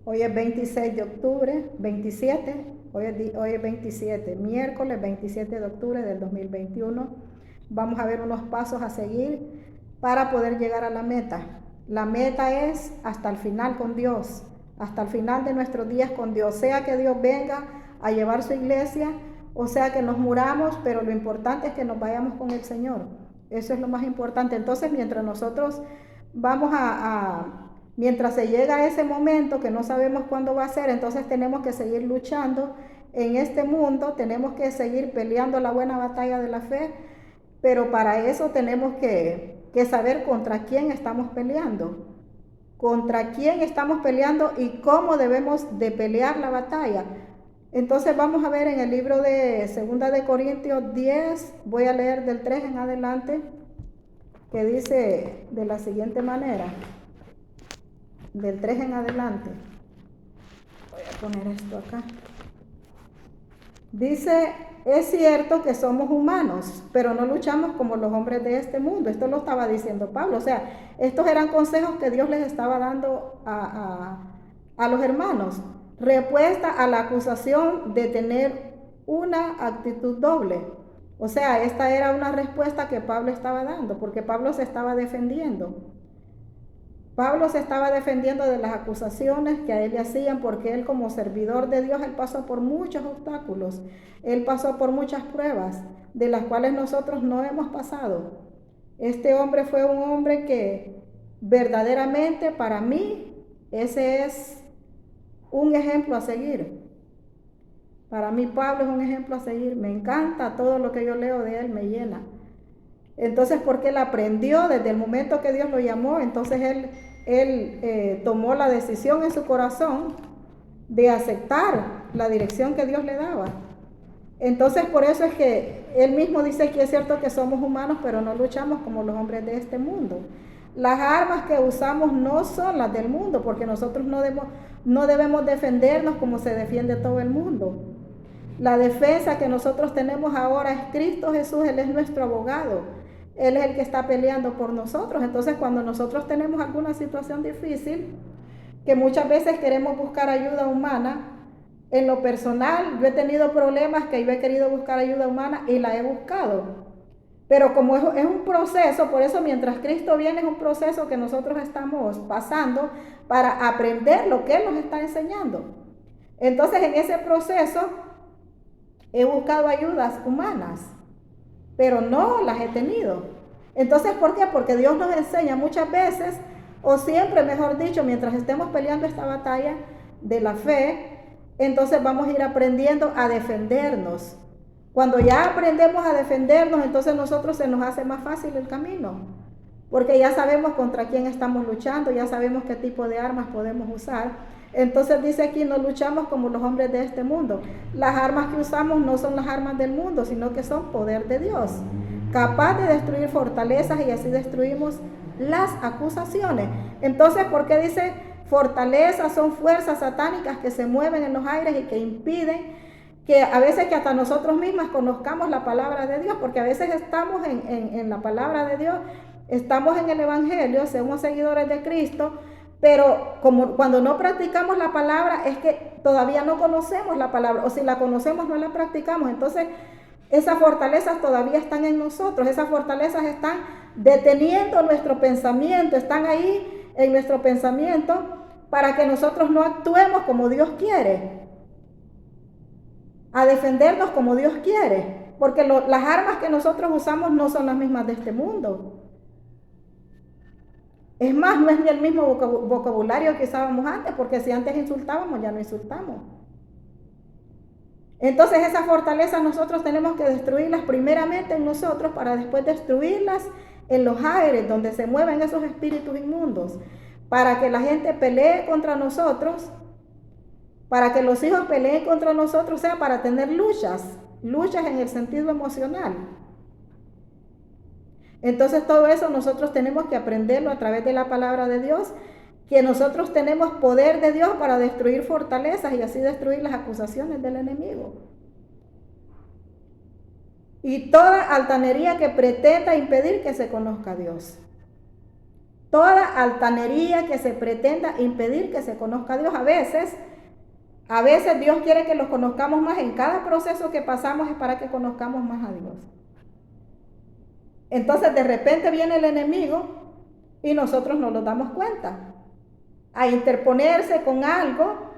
Hoy es 26 de octubre, 27, hoy es 27, miércoles 27 de octubre del 2021. Vamos a ver unos pasos a seguir para poder llegar a la meta. La meta es hasta el final con Dios, hasta el final de nuestros días con Dios, sea que Dios venga a llevar su iglesia, o sea que nos muramos, pero lo importante es que nos vayamos con el Señor. Eso es lo más importante. Entonces, mientras nosotros vamos mientras se llega a ese momento que no sabemos cuándo va a ser, entonces tenemos que seguir luchando en este mundo, tenemos que seguir peleando la buena batalla de la fe, pero para eso tenemos que saber contra quién estamos peleando, contra quién estamos peleando y cómo debemos de pelear la batalla. Entonces vamos a ver en el libro de 2 de Corintios 10, voy a leer del 3 en adelante, que dice de la siguiente manera, del 3 en adelante. Voy a poner esto acá. Dice, es cierto que somos humanos, pero no luchamos como los hombres de este mundo. Esto lo estaba diciendo Pablo. O sea, estos eran consejos que Dios les estaba dando a los hermanos. Respuesta a la acusación de tener una actitud doble. O sea, esta era una respuesta que Pablo estaba dando, porque Pablo se estaba defendiendo. Pablo se estaba defendiendo de las acusaciones que a él le hacían, porque él, como servidor de Dios, él pasó por muchos obstáculos, él pasó por muchas pruebas de las cuales nosotros no hemos pasado. Este hombre fue un hombre que verdaderamente, para mí, ese es un ejemplo a seguir. Para mí Pablo es un ejemplo a seguir. Me encanta todo lo que yo leo de él, me llena. Entonces, porque él aprendió desde el momento que Dios lo llamó, entonces él tomó la decisión en su corazón de aceptar la dirección que Dios le daba. Entonces, por eso es que él mismo dice que es cierto que somos humanos, pero no luchamos como los hombres de este mundo. Las armas que usamos no son las del mundo, porque nosotros no debemos defendernos como se defiende todo el mundo. La defensa que nosotros tenemos ahora es Cristo Jesús, Él es nuestro abogado. Él es el que está peleando por nosotros. Entonces, cuando nosotros tenemos alguna situación difícil, que muchas veces queremos buscar ayuda humana, en lo personal, yo he tenido problemas que yo he querido buscar ayuda humana y la he buscado. Pero como es un proceso, por eso mientras Cristo viene es un proceso que nosotros estamos pasando para aprender lo que Él nos está enseñando. Entonces, en ese proceso he buscado ayudas humanas, pero no las he tenido. Entonces, ¿por qué? Porque Dios nos enseña muchas veces, o siempre, mejor dicho, mientras estemos peleando esta batalla de la fe, entonces vamos a ir aprendiendo a defendernos. Cuando ya aprendemos a defendernos, entonces nosotros se nos hace más fácil el camino, porque ya sabemos contra quién estamos luchando, ya sabemos qué tipo de armas podemos usar. Entonces dice aquí, no luchamos como los hombres de este mundo. Las armas que usamos no son las armas del mundo, sino que son poder de Dios, capaz de destruir fortalezas, y así destruimos las acusaciones. Entonces, ¿por qué dice fortalezas? Son fuerzas satánicas que se mueven en los aires y que impiden que a veces que hasta nosotros mismas conozcamos la palabra de Dios, porque a veces estamos en la palabra de Dios, estamos en el Evangelio, somos seguidores de Cristo, pero como cuando no practicamos la palabra es que todavía no conocemos la palabra, o si la conocemos no la practicamos. Entonces esas fortalezas todavía están en nosotros, esas fortalezas están deteniendo nuestro pensamiento, están ahí en nuestro pensamiento para que nosotros no actuemos como Dios quiere, a defendernos como Dios quiere, porque las armas que nosotros usamos no son las mismas de este mundo. Es más, no es ni el mismo vocabulario que usábamos antes, porque si antes insultábamos, ya no insultamos. Entonces esas fortalezas nosotros tenemos que destruirlas primeramente en nosotros, para después destruirlas en los aires donde se mueven esos espíritus inmundos, para que la gente pelee contra nosotros, para que los hijos peleen contra nosotros, o sea, para tener luchas en el sentido emocional. Entonces todo eso nosotros tenemos que aprenderlo a través de la palabra de Dios, que nosotros tenemos poder de Dios para destruir fortalezas y así destruir las acusaciones del enemigo. Y toda altanería que pretenda impedir que se conozca a Dios. toda altanería que se pretenda impedir que se conozca a Dios. A veces Dios quiere que los conozcamos más. En cada proceso que pasamos es para que conozcamos más a Dios. Entonces de repente viene el enemigo y nosotros no nos damos cuenta, a interponerse con algo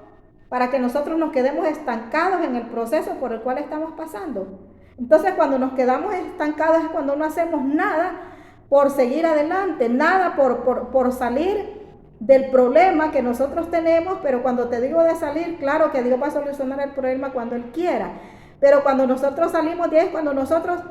para que nosotros nos quedemos estancados en el proceso por el cual estamos pasando. Entonces cuando nos quedamos estancados es cuando no hacemos nada por seguir adelante, nada por salir del problema que nosotros tenemos. Pero cuando te digo de salir, claro que Dios va a solucionar el problema cuando Él quiera, pero cuando nosotros salimos de ahí es cuando nosotros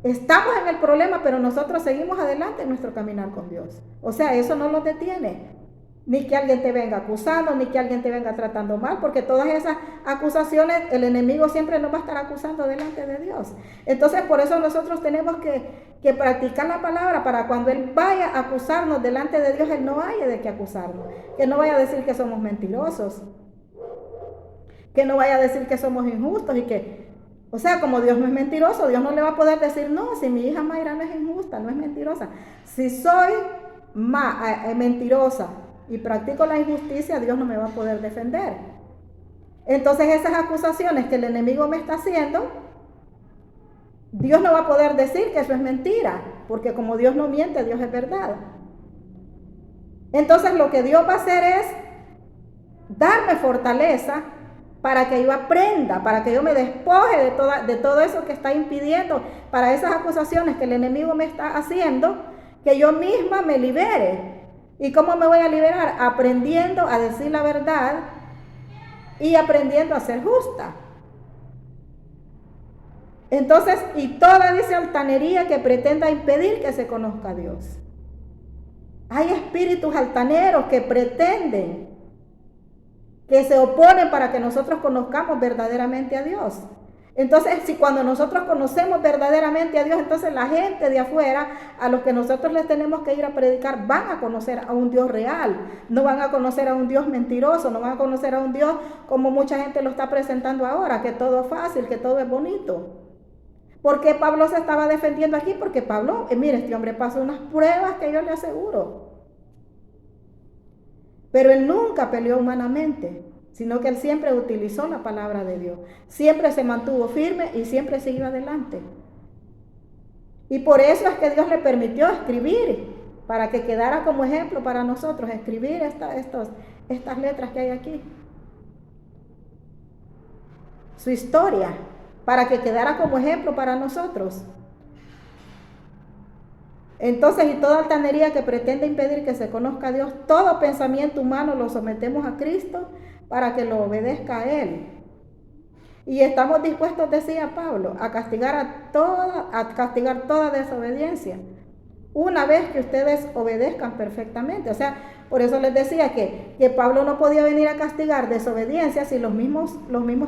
estamos en el problema, pero nosotros seguimos adelante en nuestro caminar con Dios. O sea, eso no nos detiene. Ni que alguien te venga acusando, ni que alguien te venga tratando mal, porque todas esas acusaciones, el enemigo siempre nos va a estar acusando delante de Dios. Entonces, por eso nosotros tenemos que practicar la palabra, para cuando Él vaya a acusarnos delante de Dios, Él no haya de qué acusarnos. Que no vaya a decir que somos mentirosos, que no vaya a decir que somos injustos y que, o sea, como Dios no es mentiroso, Dios no le va a poder decir, no, si mi hija Mayra no es injusta, no es mentirosa. Si soy mentirosa y practico la injusticia, Dios no me va a poder defender. Entonces esas acusaciones que el enemigo me está haciendo, Dios no va a poder decir que eso es mentira, porque como Dios no miente, Dios es verdad. Entonces lo que Dios va a hacer es darme fortaleza para que yo aprenda, para que yo me despoje de todo eso que está impidiendo, para esas acusaciones que el enemigo me está haciendo, que yo misma me libere. ¿Y cómo me voy a liberar? Aprendiendo a decir la verdad y aprendiendo a ser justa. Entonces, y toda esa altanería que pretenda impedir que se conozca a Dios. Hay espíritus altaneros que pretenden, que se oponen para que nosotros conozcamos verdaderamente a Dios. Entonces, si cuando nosotros conocemos verdaderamente a Dios, entonces la gente de afuera, a los que nosotros les tenemos que ir a predicar, van a conocer a un Dios real. No van a conocer a un Dios mentiroso, no van a conocer a un Dios como mucha gente lo está presentando ahora, que todo es fácil, que todo es bonito. ¿Por qué Pablo se estaba defendiendo aquí? Porque Pablo, mire, este hombre pasó unas pruebas que yo le aseguro. Pero él nunca peleó humanamente, sino que él siempre utilizó la palabra de Dios. Siempre se mantuvo firme y siempre siguió adelante. Y por eso es que Dios le permitió escribir, para que quedara como ejemplo para nosotros, escribir estas letras que hay aquí. Su historia, para que quedara como ejemplo para nosotros. Entonces, y toda altanería que pretende impedir que se conozca a Dios, todo pensamiento humano lo sometemos a Cristo para que lo obedezca a Él. Y estamos dispuestos, decía Pablo, a castigar toda desobediencia, una vez que ustedes obedezcan perfectamente. O sea, por eso les decía que Pablo no podía venir a castigar desobediencia si los mismos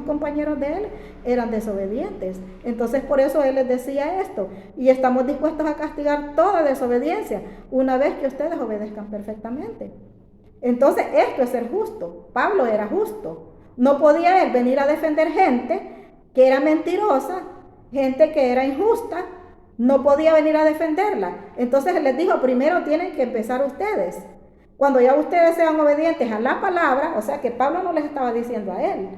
compañeros de él eran desobedientes. Entonces por eso él les decía esto, y estamos dispuestos a castigar toda desobediencia, una vez que ustedes obedezcan perfectamente. Entonces esto es ser justo. Pablo era justo. No podía él venir a defender gente que era mentirosa, gente que era injusta. No podía venir a defenderla. Entonces él les dijo, primero tienen que empezar ustedes. Cuando ya ustedes sean obedientes a la palabra, o sea que Pablo no les estaba diciendo a él,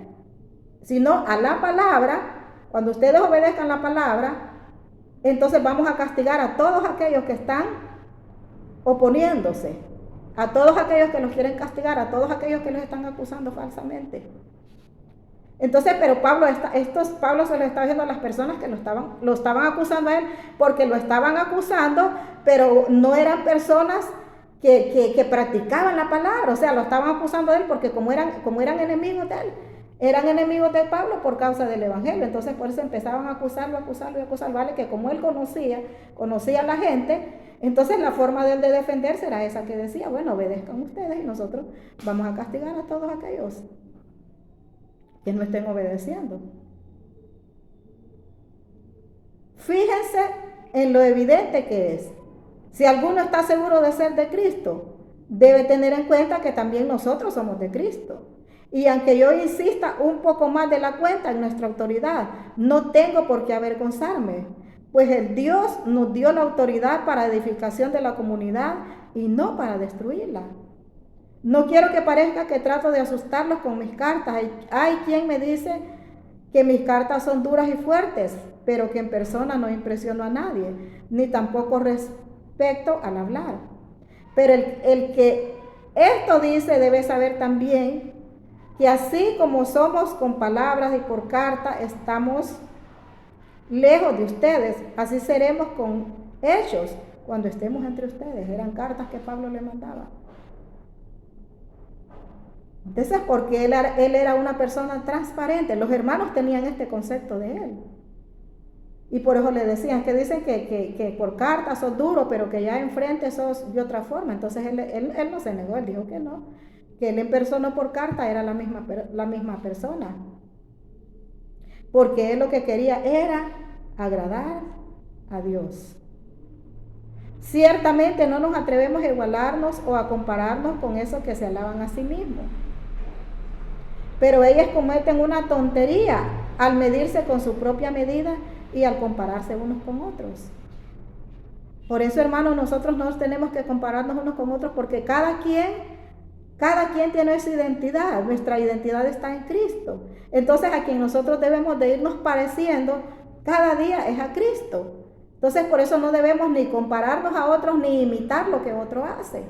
sino a la palabra. Cuando ustedes obedezcan la palabra, entonces vamos a castigar a todos aquellos que están oponiéndose, a todos aquellos que los quieren castigar, a todos aquellos que los están acusando falsamente. Entonces, pero Pablo se lo estaba diciendo a las personas que lo estaban acusando a él, porque lo estaban acusando, pero no eran personas que practicaban la palabra. O sea, lo estaban acusando a él porque como eran enemigos de él, eran enemigos de Pablo por causa del evangelio. Entonces por eso empezaban a acusarlo, vale, que como él conocía a la gente, entonces la forma de él de defenderse era esa que decía, bueno, obedezcan ustedes y nosotros vamos a castigar a todos aquellos que no estén obedeciendo. Fíjense en lo evidente que es. Si alguno está seguro de ser de Cristo, debe tener en cuenta que también nosotros somos de Cristo. Y aunque yo insista un poco más de la cuenta en nuestra autoridad, no tengo por qué avergonzarme, pues el Dios nos dio la autoridad para edificación de la comunidad y no para destruirla. No quiero que parezca que trato de asustarlos con mis cartas. Hay quien me dice que mis cartas son duras y fuertes, pero que en persona no impresiono a nadie, ni tampoco respecto al hablar. Pero el que esto dice debe saber también que así como somos con palabras y por carta, estamos lejos de ustedes, así seremos con hechos cuando estemos entre ustedes. Eran cartas que Pablo le mandaba. Entonces, porque él era una persona transparente, los hermanos tenían este concepto de él. Y por eso le decían, que dicen que por carta sos duro, pero que ya enfrente sos de otra forma. Entonces él no se negó, él dijo que no, que él en persona por carta era la misma persona. Porque él lo que quería era agradar a Dios. Ciertamente no nos atrevemos a igualarnos o a compararnos con esos que se alaban a sí mismos. Pero ellos cometen una tontería al medirse con su propia medida y al compararse unos con otros. Por eso, hermanos, nosotros no tenemos que compararnos unos con otros, porque cada quien tiene esa identidad. Nuestra identidad está en Cristo. Entonces, a quien nosotros debemos de irnos pareciendo cada día es a Cristo. Entonces, por eso no debemos ni compararnos a otros ni imitar lo que otro hace.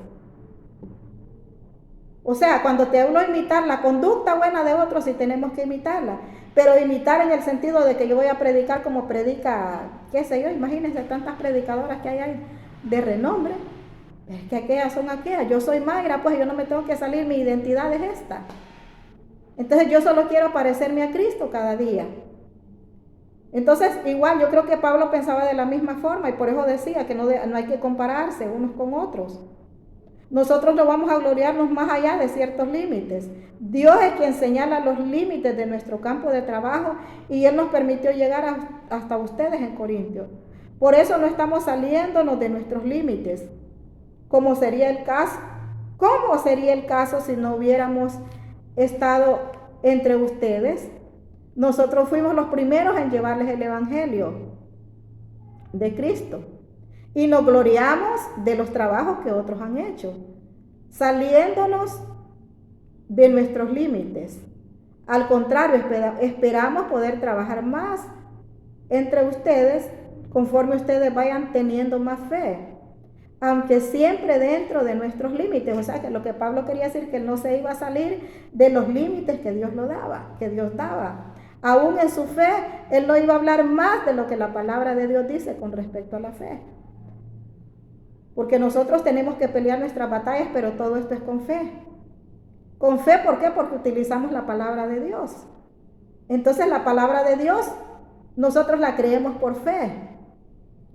O sea, cuando te hablo de imitar la conducta buena de otros, sí tenemos que imitarla. Pero imitar en el sentido de que yo voy a predicar como predica, qué sé yo, imagínense tantas predicadoras que hay de renombre. Es que aquellas son aquellas. Yo soy Mayra, pues yo no me tengo que salir, mi identidad es esta. Entonces yo solo quiero parecerme a Cristo cada día. Entonces, igual yo creo que Pablo pensaba de la misma forma y por eso decía que no hay que compararse unos con otros. Nosotros no vamos a gloriarnos más allá de ciertos límites. Dios es quien señala los límites de nuestro campo de trabajo y Él nos permitió llegar hasta ustedes en Corintio. Por eso no estamos saliéndonos de nuestros límites. ¿Cómo sería el caso si no hubiéramos estado entre ustedes? Nosotros fuimos los primeros en llevarles el Evangelio de Cristo. Y nos gloriamos de los trabajos que otros han hecho, saliéndonos de nuestros límites. Al contrario, esperamos poder trabajar más entre ustedes conforme ustedes vayan teniendo más fe, aunque siempre dentro de nuestros límites. O sea, que lo que Pablo quería decir, que él no se iba a salir de los límites que Dios daba. Aún en su fe, él no iba a hablar más de lo que la palabra de Dios dice con respecto a la fe. Porque nosotros tenemos que pelear nuestras batallas, pero todo esto es con fe. Con fe, ¿por qué? Porque utilizamos la palabra de Dios. Entonces la palabra de Dios, nosotros la creemos por fe.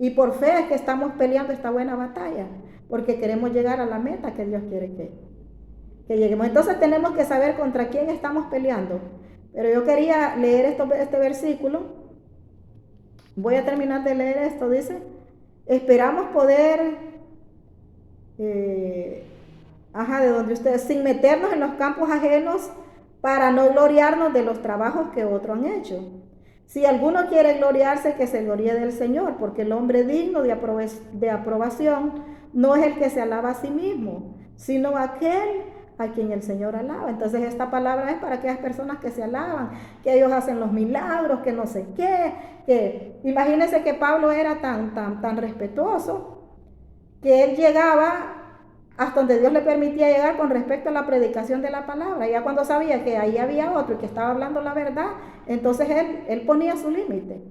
Y por fe es que estamos peleando esta buena batalla, porque queremos llegar a la meta que Dios quiere que lleguemos. Entonces tenemos que saber contra quién estamos peleando. Pero yo quería leer este versículo. Voy a terminar de leer esto, dice: esperamos poder... de donde ustedes, sin meternos en los campos ajenos para no gloriarnos de los trabajos que otros han hecho. Si alguno quiere gloriarse, que se gloríe del Señor, porque el hombre digno de aprobación no es el que se alaba a sí mismo, sino aquel a quien el Señor alaba. Entonces esta palabra es para aquellas personas que se alaban, que ellos hacen los milagros, que no sé qué, que imagínense que Pablo era tan respetuoso, que él llegaba hasta donde Dios le permitía llegar con respecto a la predicación de la palabra. Ya cuando sabía que ahí había otro y que estaba hablando la verdad, entonces él ponía su límite.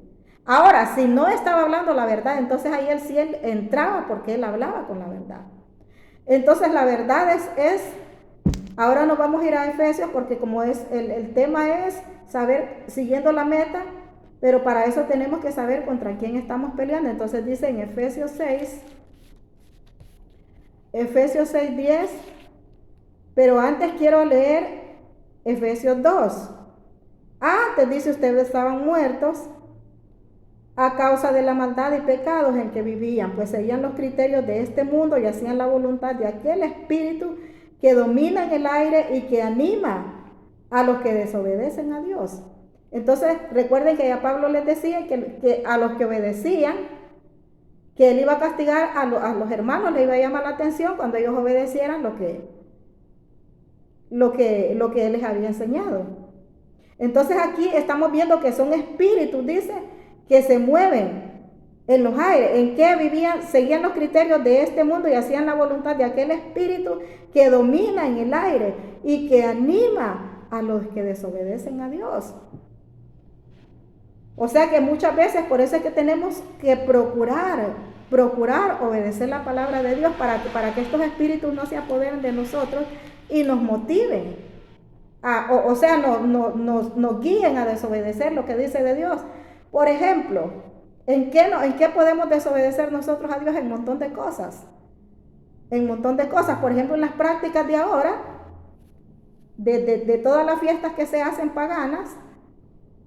Ahora, si no estaba hablando la verdad, entonces ahí él entraba porque él hablaba con la verdad. Entonces la verdad es ahora nos vamos a ir a Efesios, porque como es el tema es saber, siguiendo la meta, pero para eso tenemos que saber contra quién estamos peleando. Entonces dice en Efesios 6:10, pero antes quiero leer Efesios 2. Antes dice, ustedes estaban muertos a causa de la maldad y pecados en que vivían, pues seguían los criterios de este mundo y hacían la voluntad de aquel espíritu que domina en el aire y que anima a los que desobedecen a Dios. Entonces recuerden que ya Pablo les decía que a los que obedecían, que él iba a castigar a los hermanos, le iba a llamar la atención cuando ellos obedecieran lo que él les había enseñado. Entonces aquí estamos viendo que son espíritus, dice, que se mueven en los aires, en que vivían, seguían los criterios de este mundo y hacían la voluntad de aquel espíritu que domina en el aire y que anima a los que desobedecen a Dios. O sea que muchas veces por eso es que tenemos que procurar obedecer la palabra de Dios para que estos espíritus no se apoderen de nosotros y nos motiven, nos guíen a desobedecer lo que dice de Dios. Por ejemplo, ¿en qué podemos desobedecer nosotros a Dios? En un montón de cosas. En un montón de cosas. Por ejemplo, en las prácticas de ahora, de todas las fiestas que se hacen paganas,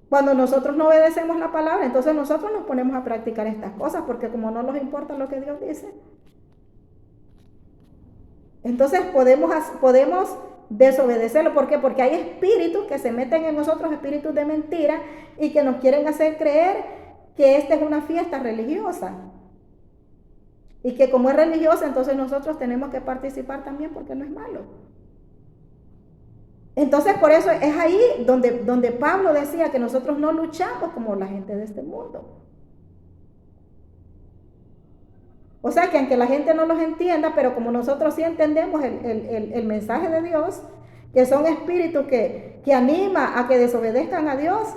cuando nosotros no obedecemos la palabra, entonces nosotros nos ponemos a practicar estas cosas, porque como no nos importa lo que Dios dice, entonces podemos desobedecerlo. ¿Por qué? Porque hay espíritus que se meten en nosotros, espíritus de mentira, y que nos quieren hacer creer que esta es una fiesta religiosa. Y que como es religiosa, entonces nosotros tenemos que participar también, porque no es malo. Entonces por eso es ahí donde Pablo decía que nosotros no luchamos como la gente de este mundo. O sea que aunque la gente no los entienda, pero como nosotros sí entendemos el mensaje de Dios, que son espíritus que anima a que desobedezcan a Dios,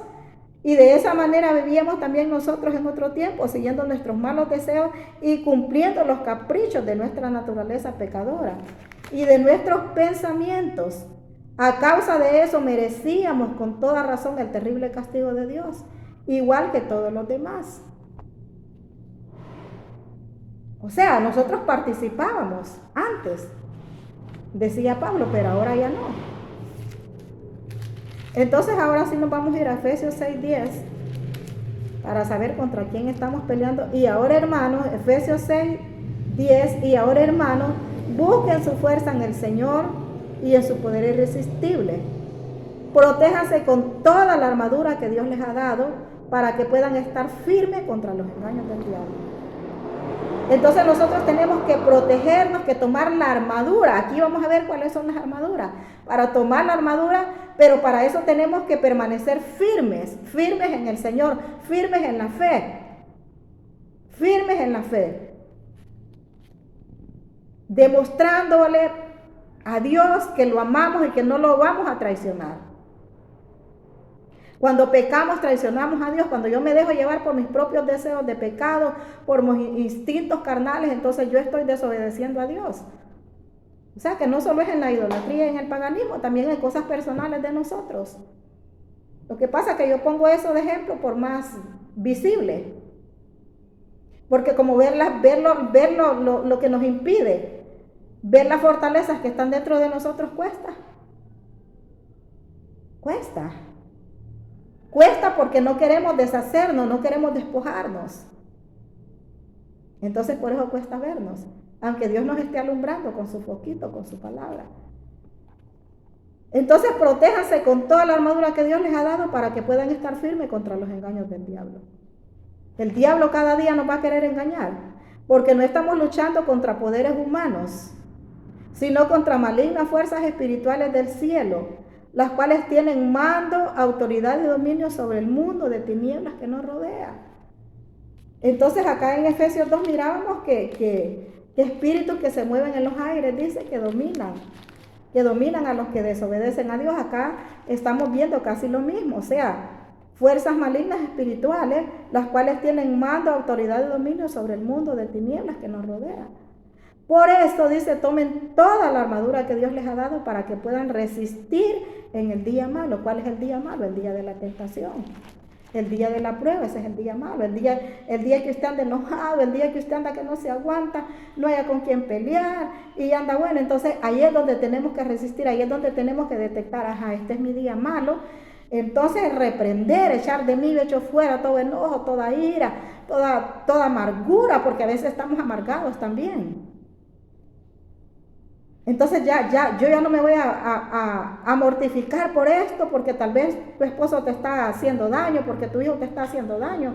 y de esa manera vivíamos también nosotros en otro tiempo, siguiendo nuestros malos deseos y cumpliendo los caprichos de nuestra naturaleza pecadora y de nuestros pensamientos. A causa de eso merecíamos con toda razón el terrible castigo de Dios, igual que todos los demás. O sea, nosotros participábamos antes, decía Pablo, pero ahora ya no. Entonces ahora sí nos vamos a ir a Efesios 6:10 para saber contra quién estamos peleando. Y ahora, hermanos, Efesios 6:10, y ahora, hermanos, busquen su fuerza en el Señor y en su poder irresistible. Protéjanse con toda la armadura que Dios les ha dado para que puedan estar firmes contra los engaños del diablo. Entonces nosotros tenemos que protegernos, que tomar la armadura. Aquí vamos a ver cuáles son las armaduras. Para tomar la armadura, pero para eso tenemos que permanecer firmes en el Señor, firmes en la fe. Firmes en la fe. Demostrándole a Dios que lo amamos y que no lo vamos a traicionar. Cuando pecamos, traicionamos a Dios. Cuando yo me dejo llevar por mis propios deseos de pecado, por mis instintos carnales, entonces yo estoy desobedeciendo a Dios. O sea que no solo es en la idolatría y en el paganismo, también en cosas personales de nosotros. Lo que pasa es que yo pongo eso de ejemplo por más visible. Porque como ver lo que nos impide, ver las fortalezas que están dentro de nosotros cuesta. Cuesta porque no queremos deshacernos, no queremos despojarnos. Entonces por eso cuesta vernos, aunque Dios nos esté alumbrando con su foquito, con su palabra. Entonces protéjanse con toda la armadura que Dios les ha dado para que puedan estar firmes contra los engaños del diablo. El diablo cada día nos va a querer engañar, porque no estamos luchando contra poderes humanos, sino contra malignas fuerzas espirituales del cielo, las cuales tienen mando, autoridad y dominio sobre el mundo de tinieblas que nos rodea. Entonces acá en Efesios 2 mirábamos que espíritus que se mueven en los aires, dice que dominan a los que desobedecen a Dios. Acá estamos viendo casi lo mismo, o sea, fuerzas malignas espirituales, las cuales tienen mando, autoridad y dominio sobre el mundo de tinieblas que nos rodea. Por eso dice, tomen toda la armadura que Dios les ha dado para que puedan resistir en el día malo. ¿Cuál es el día malo? El día de la tentación, el día de la prueba. Ese es el día malo, el día que usted anda enojado, el día que usted anda que no se aguanta, no haya con quién pelear y anda bueno. Entonces ahí es donde tenemos que resistir, ahí es donde tenemos que detectar, este es mi día malo. Entonces reprender, echar de mí, echo fuera todo enojo, toda ira, toda amargura, porque a veces estamos amargados también. Entonces yo ya no me voy a mortificar por esto, porque tal vez tu esposo te está haciendo daño, porque tu hijo te está haciendo daño.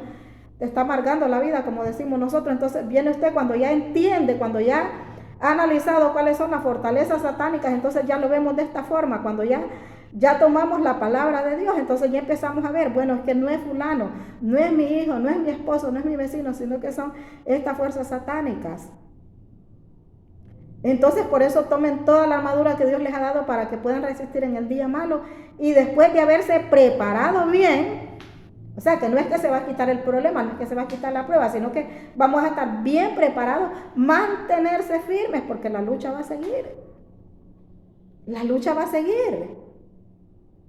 te está amargando la vida, como decimos nosotros. Entonces viene usted cuando ya entiende, cuando ya ha analizado cuáles son las fortalezas satánicas, entonces ya lo vemos de esta forma. Cuando ya tomamos la palabra de Dios, entonces ya empezamos a ver, bueno, es que no es fulano, no es mi hijo, no es mi esposo, no es mi vecino, sino que son estas fuerzas satánicas. Entonces por eso tomen toda la armadura que Dios les ha dado para que puedan resistir en el día malo, y después de haberse preparado bien, o sea que no es que se va a quitar el problema, no es que se va a quitar la prueba, sino que vamos a estar bien preparados, mantenerse firmes, porque la lucha va a seguir. La lucha va a seguir.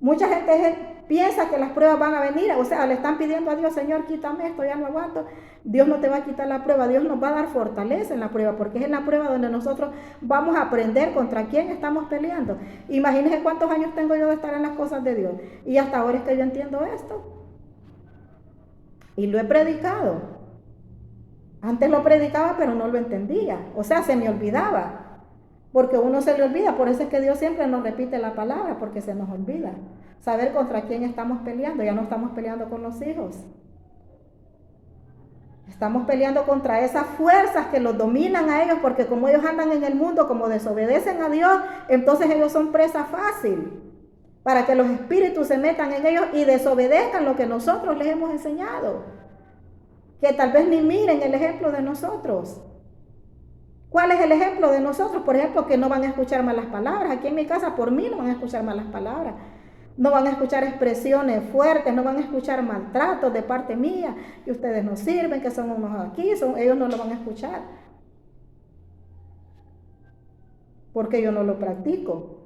Mucha gente piensa que las pruebas van a venir, o sea, le están pidiendo a Dios, Señor, quítame esto, ya no aguanto. Dios no te va a quitar la prueba, Dios nos va a dar fortaleza en la prueba, porque es en la prueba donde nosotros vamos a aprender contra quién estamos peleando. Imagínense cuántos años tengo yo de estar en las cosas de Dios, y hasta ahora es que yo entiendo esto. Y lo he predicado. Antes lo predicaba, pero no lo entendía. O sea, se me olvidaba. Porque uno se le olvida. Por eso es que Dios siempre nos repite la palabra, porque se nos olvida. Saber contra quién estamos peleando. Ya no estamos peleando con los hijos. Estamos peleando contra esas fuerzas que los dominan a ellos, porque como ellos andan en el mundo, como desobedecen a Dios, entonces ellos son presa fácil para que los espíritus se metan en ellos y desobedezcan lo que nosotros les hemos enseñado. Que tal vez ni miren el ejemplo de nosotros. ¿Cuál es el ejemplo de nosotros? Por ejemplo, que no van a escuchar malas palabras. Aquí en mi casa, por mí, no van a escuchar malas palabras. No van a escuchar expresiones fuertes, no van a escuchar maltratos de parte mía. Y ustedes no sirven, que son unos aquí, ellos no lo van a escuchar. Porque yo no lo practico.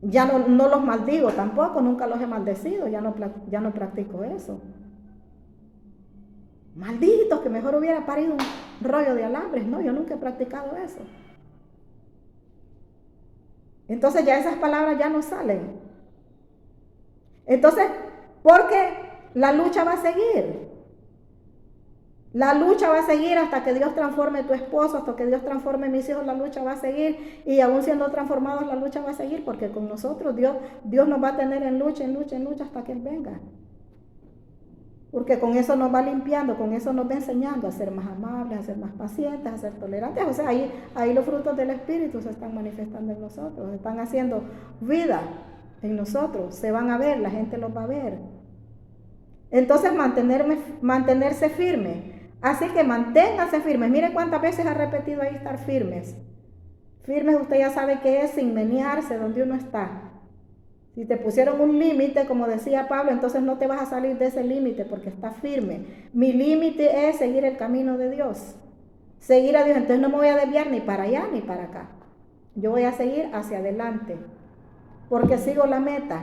Ya no los maldigo tampoco, nunca los he maldecido, ya no practico eso. Malditos, que mejor hubiera parido un rollo de alambres. No, yo nunca he practicado eso. Entonces ya esas palabras ya no salen. Entonces, porque la lucha va a seguir. La lucha va a seguir hasta que Dios transforme tu esposo, hasta que Dios transforme mis hijos, la lucha va a seguir. Y aún siendo transformados, la lucha va a seguir, porque con nosotros Dios nos va a tener en lucha hasta que Él venga. Porque con eso nos va limpiando, con eso nos va enseñando a ser más amables, a ser más pacientes, a ser tolerantes. O sea, ahí los frutos del Espíritu se están manifestando en nosotros, están haciendo vida en nosotros, se van a ver, la gente los va a ver. Entonces mantenerse firme. Así que manténganse firmes. Mire cuántas veces ha repetido ahí estar firmes. Firmes, usted ya sabe que es sin menearse donde uno está. Si te pusieron un límite, como decía Pablo, entonces no te vas a salir de ese límite porque estás firme. Mi límite es seguir el camino de Dios. Seguir a Dios. Entonces no me voy a desviar ni para allá ni para acá. Yo voy a seguir hacia adelante porque sigo la meta.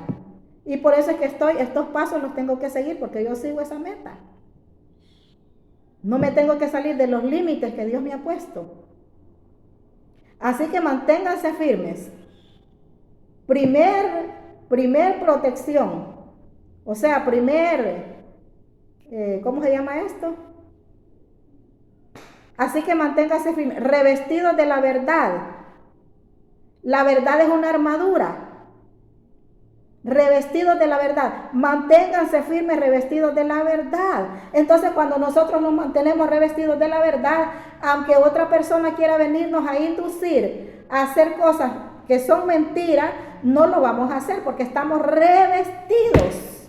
Y por eso es que estos pasos los tengo que seguir, porque yo sigo esa meta. No me tengo que salir de los límites que Dios me ha puesto. Así que manténganse firmes. Primer protección. O sea, ¿cómo se llama esto? Así que manténganse firmes. Revestidos de la verdad. La verdad es una armadura. Revestidos de la verdad, manténganse firmes revestidos de la verdad. Entonces cuando nosotros nos mantenemos revestidos de la verdad, aunque otra persona quiera venirnos a inducir a hacer cosas que son mentiras, no lo vamos a hacer porque estamos revestidos.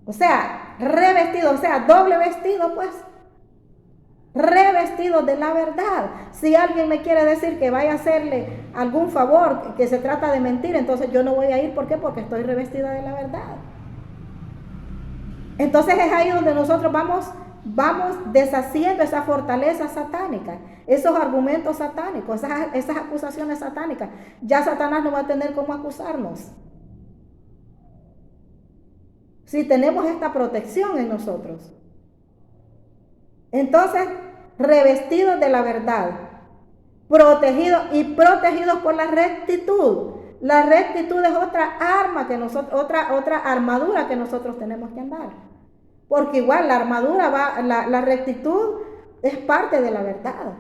O sea, revestidos, o sea, doble vestido pues. Revestidos de la verdad. Si alguien me quiere decir que vaya a hacerle algún favor, que se trata de mentir, entonces yo no voy a ir. ¿Por qué? Porque estoy revestida de la verdad. Entonces es ahí donde nosotros vamos deshaciendo esa fortaleza satánica, esos argumentos satánicos, esas acusaciones satánicas. Ya Satanás no va a tener cómo acusarnos si tenemos esta protección en nosotros. Entonces, revestidos de la verdad, protegidos por la rectitud. La rectitud es otra arma que otra armadura que nosotros tenemos que andar. Porque igual la armadura la rectitud es parte de la verdad.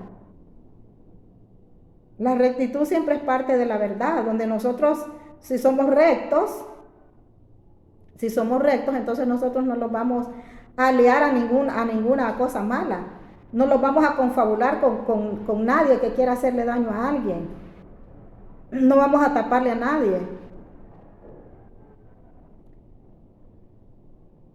La rectitud siempre es parte de la verdad, donde nosotros, si somos rectos, Si somos rectos, entonces nosotros no los vamos a liar a ninguna cosa mala. No los vamos a confabular con nadie que quiera hacerle daño a alguien. No vamos a taparle a nadie.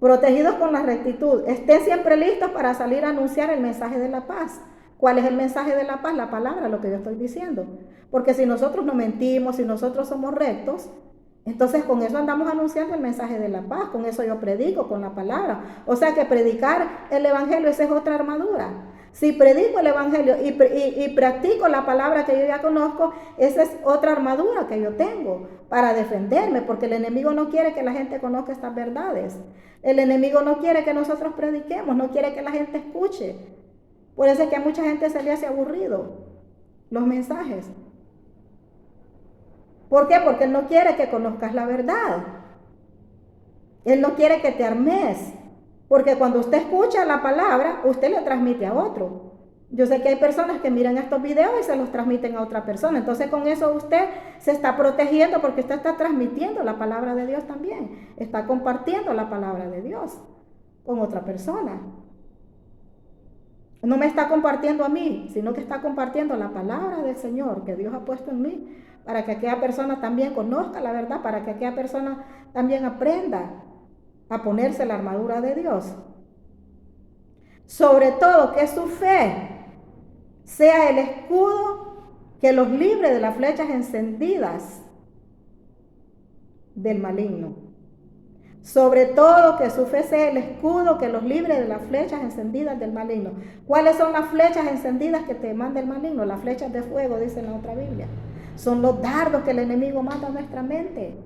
Protegidos con la rectitud. Estén siempre listos para salir a anunciar el mensaje de la paz. ¿Cuál es el mensaje de la paz? La palabra, lo que yo estoy diciendo. Porque si nosotros no mentimos, si nosotros somos rectos, entonces con eso andamos anunciando el mensaje de la paz. Con eso yo predico, con la palabra. O sea que predicar el evangelio, esa es otra armadura. Si predico el evangelio y practico la palabra que yo ya conozco, esa es otra armadura que yo tengo para defenderme, porque el enemigo no quiere que la gente conozca estas verdades. El enemigo no quiere que nosotros prediquemos, no quiere que la gente escuche. Por eso es que a mucha gente se le hace aburrido los mensajes. ¿Por qué? Porque Él no quiere que conozcas la verdad. Él no quiere que te armes. Porque cuando usted escucha la palabra, usted le transmite a otro. Yo sé que hay personas que miran estos videos y se los transmiten a otra persona. Entonces con eso usted se está protegiendo porque usted está transmitiendo la palabra de Dios también. Está compartiendo la palabra de Dios con otra persona. No me está compartiendo a mí, sino que está compartiendo la palabra del Señor que Dios ha puesto en mí, para que aquella persona también conozca la verdad, para que aquella persona también aprenda a ponerse la armadura de Dios. Sobre todo que su fe sea el escudo que los libre de las flechas encendidas del maligno. Sobre todo que su fe sea el escudo que los libre de las flechas encendidas del maligno. ¿Cuáles son las flechas encendidas que te manda el maligno? Las flechas de fuego, dice en la otra Biblia. Son los dardos que el enemigo manda a nuestra mente.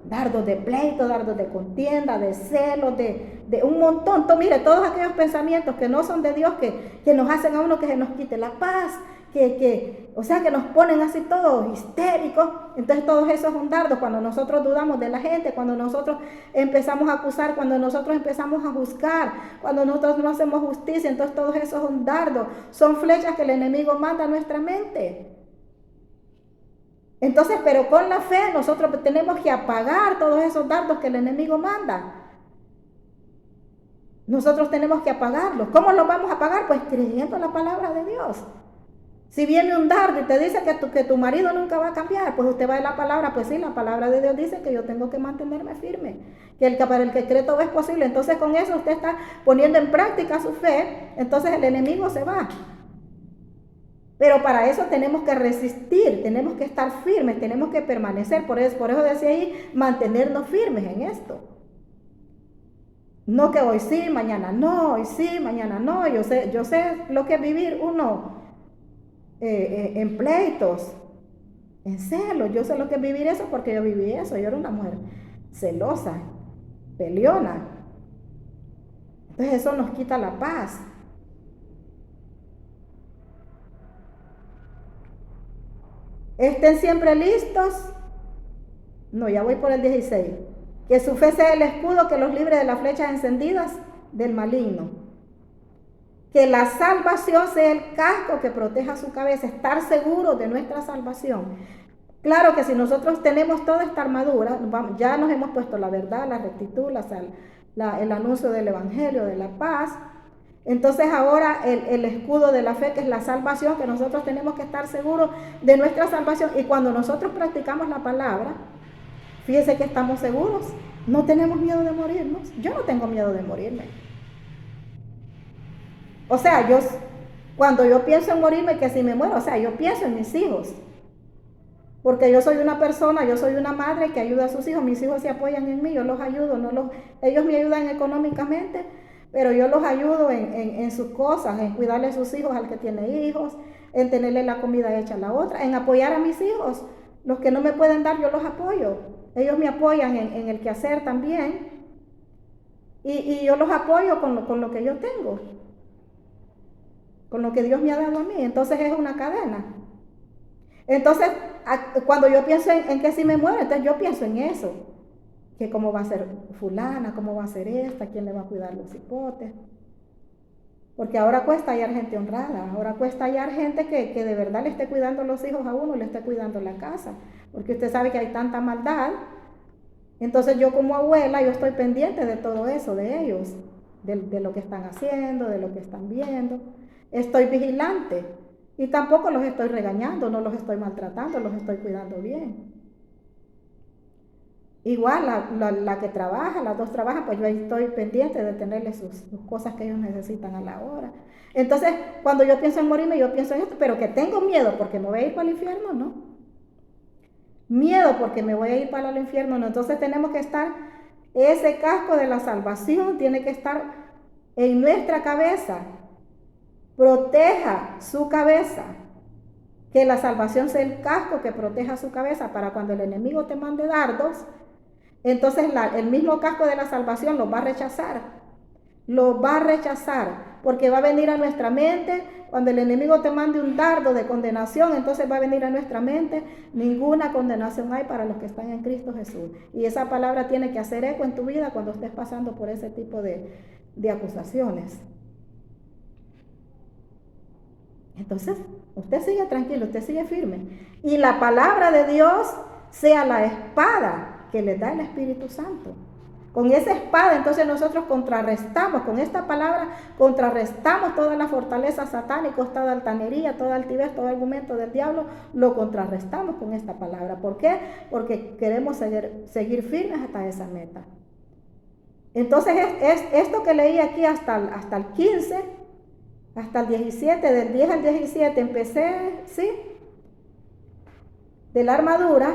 Dardos de pleito, dardos de contienda, de celos, de un montón. Mire, todos aquellos pensamientos que no son de Dios, que nos hacen a uno que se nos quite la paz, o sea, que nos ponen así todos histéricos. Entonces todo eso es un dardo. Cuando nosotros dudamos de la gente, cuando nosotros empezamos a acusar, cuando nosotros empezamos a juzgar, cuando nosotros no hacemos justicia, entonces todo eso es un dardo. Son flechas que el enemigo manda a nuestra mente. Entonces, pero con la fe nosotros tenemos que apagar todos esos dardos que el enemigo manda. Nosotros tenemos que apagarlos. ¿Cómo los vamos a apagar? Pues creyendo la palabra de Dios. Si viene un dardo y te dice que tu marido nunca va a cambiar, pues usted va a la palabra, pues sí, la palabra de Dios dice que yo tengo que mantenerme firme, que para el que cree todo es posible. Entonces con eso usted está poniendo en práctica su fe, entonces el enemigo se va. Pero para eso tenemos que resistir, tenemos que estar firmes, tenemos que permanecer. Por eso decía ahí, mantenernos firmes en esto. No que hoy sí, mañana no, hoy sí, mañana no. Yo sé lo que es vivir uno en pleitos, en celos. Yo sé lo que es vivir eso porque yo viví eso. Yo era una mujer celosa, peleona. Entonces eso nos quita la paz. Estén siempre listos. No, ya voy por el 16. Que su fe sea el escudo que los libre de las flechas encendidas del maligno. Que la salvación sea el casco que proteja su cabeza. Estar seguros de nuestra salvación. Claro que si nosotros tenemos toda esta armadura, ya nos hemos puesto la verdad, la rectitud, el anuncio del evangelio, de la paz. Entonces ahora el escudo de la fe, que es la salvación, que nosotros tenemos que estar seguros de nuestra salvación. Y cuando nosotros practicamos la palabra, fíjense que estamos seguros, no tenemos miedo de morirnos. Yo no tengo miedo de morirme. O sea, cuando yo pienso en morirme, que si me muero, o sea, yo pienso en mis hijos. Porque yo soy una persona, yo soy una madre que ayuda a sus hijos. Mis hijos se apoyan en mí, yo los ayudo. Ellos me ayudan económicamente, pero yo los ayudo en sus cosas, en cuidarle a sus hijos al que tiene hijos, en tenerle la comida hecha a la otra, en apoyar a mis hijos. Los que no me pueden dar, yo los apoyo. Ellos me apoyan en el quehacer también. Y yo los apoyo con lo que yo tengo, con lo que Dios me ha dado a mí. Entonces es una cadena. Entonces, cuando yo pienso en que si me muero, entonces yo pienso en eso. Que cómo va a ser fulana, cómo va a ser esta, quién le va a cuidar los hipotes. Porque ahora cuesta hallar gente honrada, ahora cuesta hallar gente que de verdad le esté cuidando los hijos a uno, le esté cuidando la casa. Porque usted sabe que hay tanta maldad Entonces yo como abuela, yo estoy pendiente de todo eso, de ellos, de lo que están haciendo, de lo que están viendo. Estoy vigilante y tampoco los estoy regañando, no los estoy maltratando, los estoy cuidando bien. Igual la que trabaja, las dos trabajan, pues yo ahí estoy pendiente de tenerles sus cosas que ellos necesitan a la hora. Entonces, cuando yo pienso en morirme, yo pienso en esto, pero que tengo miedo porque me voy a ir para el infierno, ¿no? Miedo porque me voy a ir para el infierno, ¿no? Entonces tenemos que estar, ese casco de la salvación tiene que estar en nuestra cabeza. Proteja su cabeza. Que la salvación sea el casco que proteja su cabeza para cuando el enemigo te mande dardos. Entonces el mismo casco de la salvación lo va a rechazar. Lo va a rechazar porque va a venir a nuestra mente. Cuando el enemigo te mande un dardo de condenación, entonces va a venir a nuestra mente: ninguna condenación hay para los que están en Cristo Jesús. Y esa palabra tiene que hacer eco en tu vida cuando estés pasando por ese tipo de acusaciones. Entonces, usted sigue tranquilo, usted sigue firme. Y la palabra de Dios sea la espada que le da el Espíritu Santo. Con esa espada, entonces nosotros contrarrestamos, con esta palabra contrarrestamos toda la fortaleza satánica, toda altanería, toda altivez, todo argumento del diablo, lo contrarrestamos con esta palabra. ¿Por qué? Porque queremos seguir firmes hasta esa meta. Entonces, es esto que leí aquí hasta el 15, hasta el 17, del 10 al 17 empecé, ¿sí? De la armadura.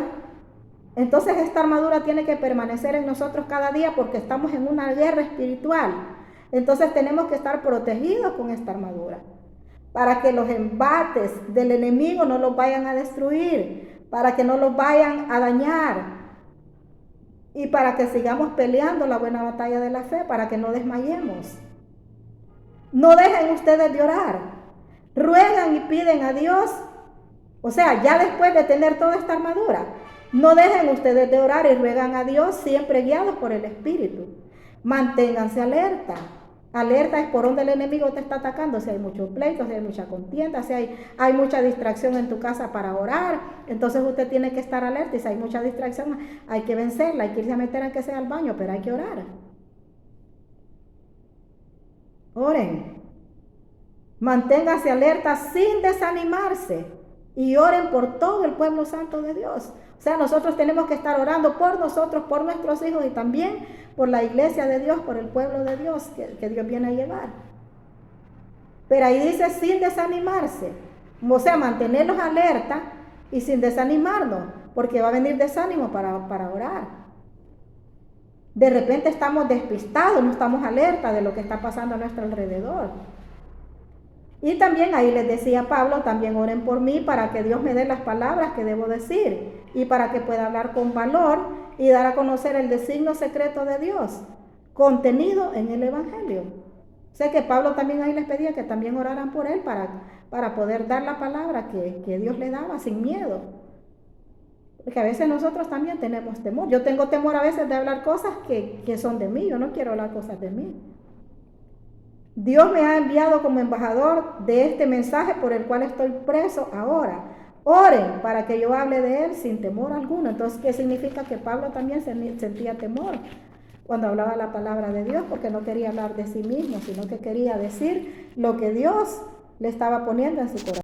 Entonces esta armadura tiene que permanecer en nosotros cada día porque estamos en una guerra espiritual. Entonces tenemos que estar protegidos con esta armadura para que los embates del enemigo no los vayan a destruir, para que no los vayan a dañar y para que sigamos peleando la buena batalla de la fe, para que no desmayemos. No dejen ustedes de orar, ruegan y piden a Dios. O sea, ya después de tener toda esta armadura, no dejen ustedes de orar y ruegan a Dios, siempre guiados por el Espíritu. Manténganse alerta. Alerta es por donde el enemigo te está atacando. Si hay muchos pleitos, si hay mucha contienda, si hay mucha distracción en tu casa para orar, entonces usted tiene que estar alerta. Y si hay mucha distracción, hay que vencerla, hay que irse a meter aunque sea al baño, pero hay que orar. Oren. Manténganse alerta sin desanimarse. Y oren por todo el pueblo santo de Dios. O sea, nosotros tenemos que estar orando por nosotros, por nuestros hijos y también por la iglesia de Dios, por el pueblo de Dios que Dios viene a llevar. Pero ahí dice sin desanimarse. O sea, mantenerlos alerta y sin desanimarnos, porque va a venir desánimo para orar. De repente estamos despistados, no estamos alerta de lo que está pasando a nuestro alrededor. Y también ahí les decía Pablo, también oren por mí para que Dios me dé las palabras que debo decir y para que pueda hablar con valor y dar a conocer el designio secreto de Dios, contenido en el Evangelio. Sé que Pablo también ahí les pedía que también oraran por él para poder dar la palabra que Dios le daba sin miedo. Porque a veces nosotros también tenemos temor. Yo tengo temor a veces de hablar cosas que son de mí, yo no quiero hablar cosas de mí. Dios me ha enviado como embajador de este mensaje por el cual estoy preso ahora. Oren para que yo hable de él sin temor alguno. Entonces, ¿qué significa? Que Pablo también sentía temor cuando hablaba la palabra de Dios, porque no quería hablar de sí mismo, sino que quería decir lo que Dios le estaba poniendo en su corazón.